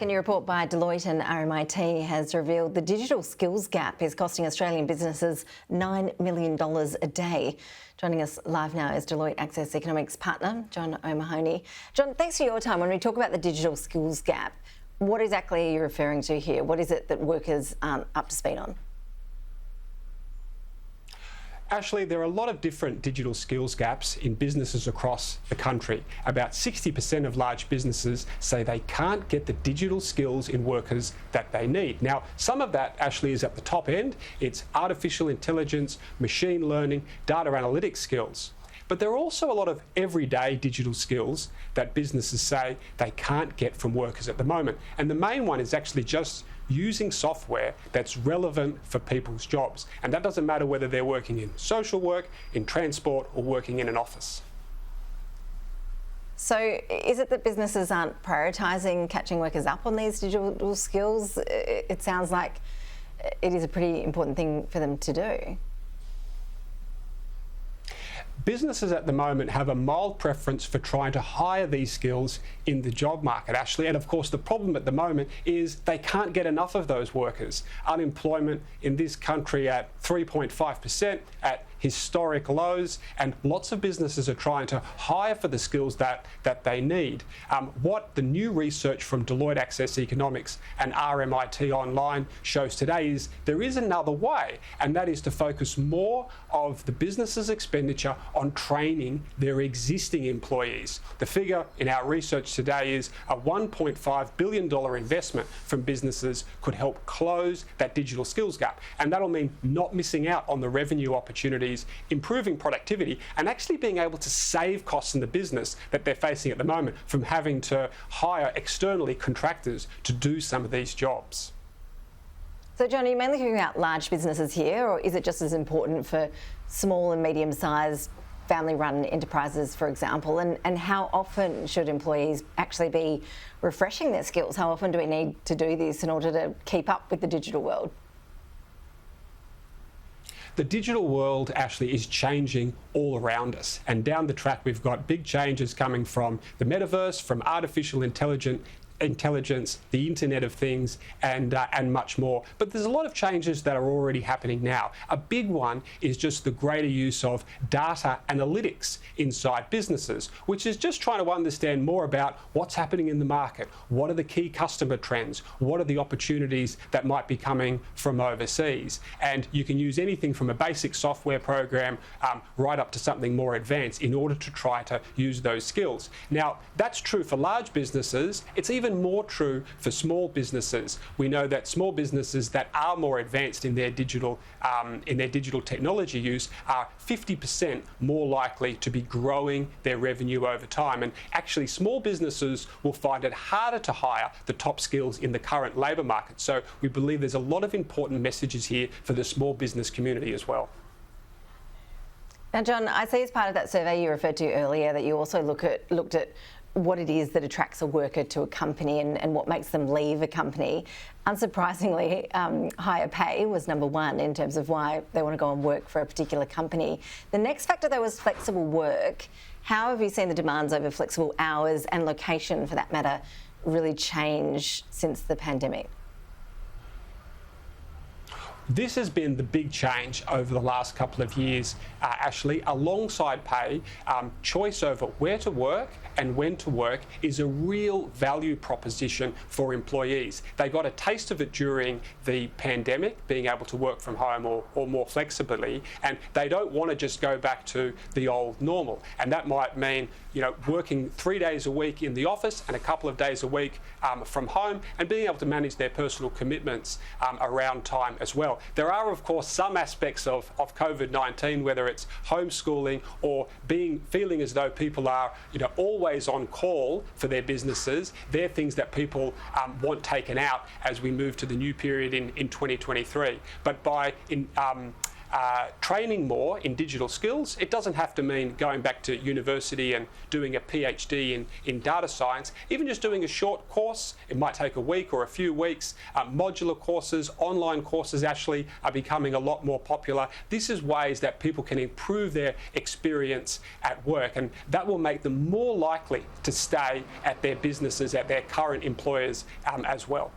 A new report by Deloitte and RMIT has revealed the digital skills gap is costing Australian businesses $9 million a day. Joining us live now is Deloitte Access Economics partner, John O'Mahony. John, thanks for your time. When we talk about the digital skills gap, what exactly are you referring to here? What is it that workers aren't up to speed on? Ashley, there are a lot of different digital skills gaps in businesses across the country. About 60% of large businesses say they can't get the digital skills in workers that they need. Now, some of that, Ashley, is at the top end. It's artificial intelligence, machine learning, data analytics skills. But there are also a lot of everyday digital skills that businesses say they can't get from workers at the moment. And the main one is actually just using software that's relevant for people's jobs. And that doesn't matter whether they're working in social work, in transport, or working in an office. So is it that businesses aren't prioritising catching workers up on these digital skills? It sounds like it is a pretty important thing for them to do. Businesses at the moment have a mild preference for trying to hire these skills in the job market, Ashley. And of course, the problem at the moment is they can't get enough of those workers. Unemployment in this country at 3.5%, at historic lows, and lots of businesses are trying to hire for the skills that they need. What the new research from Deloitte Access Economics and RMIT Online shows today is there is another way, and that is to focus more of the business's expenditure on training their existing employees. The figure in our research today is a $1.5 billion investment from businesses could help close that digital skills gap. And that'll mean not missing out on the revenue opportunities, improving productivity, and actually being able to save costs in the business that they're facing at the moment from having to hire externally contractors to do some of these jobs. So, John, are you mainly thinking about large businesses here, or is it just as important for small and medium-sized family-run enterprises, for example? And how often should employees actually be refreshing their skills? How often do we need to do this in order to keep up with the digital world? The digital world, Ashley, is changing all around us. And down the track, we've got big changes coming from the metaverse, from artificial intelligence, the Internet of Things, and much more. But there's a lot of changes that are already happening now. A big one is just the greater use of data analytics inside businesses, which is just trying to understand more about what's happening in the market, what are the key customer trends, what are the opportunities that might be coming from overseas. And you can use anything from a basic software program right up to something more advanced in order to try to use those skills. Now, that's true for large businesses. It's even more true for small businesses. We know that small businesses that are more advanced in their digital technology use are 50% more likely to be growing their revenue over time. And actually, small businesses will find it harder to hire the top skills in the current labour market. So we believe there's a lot of important messages here for the small business community as well. Now, John, I see as part of that survey you referred to earlier that you also looked at what it is that attracts a worker to a company and what makes them leave a company. Unsurprisingly, higher pay was number one in terms of why they want to go and work for a particular company. The next factor, though, was flexible work. How have you seen the demands over flexible hours and location, for that matter, really change since the pandemic? This has been the big change over the last couple of years, Ashley. Alongside pay, choice over where to work and when to work is a real value proposition for employees. They got a taste of it during the pandemic, being able to work from home or more flexibly, and they don't want to just go back to the old normal. And that might mean, working 3 days a week in the office and a couple of days a week from home, and being able to manage their personal commitments around time as well. There are, of course, some aspects of COVID-19, whether it's homeschooling or feeling as though people are, always on call for their businesses. They're things that people want taken out as we move to the new period in 2023. But by training more in digital skills. It doesn't have to mean going back to university and doing a PhD in data science. Even just doing a short course, it might take a week or a few weeks. Modular courses, online courses actually are becoming a lot more popular. This is ways that people can improve their experience at work, and that will make them more likely to stay at their businesses, at their current employers as well.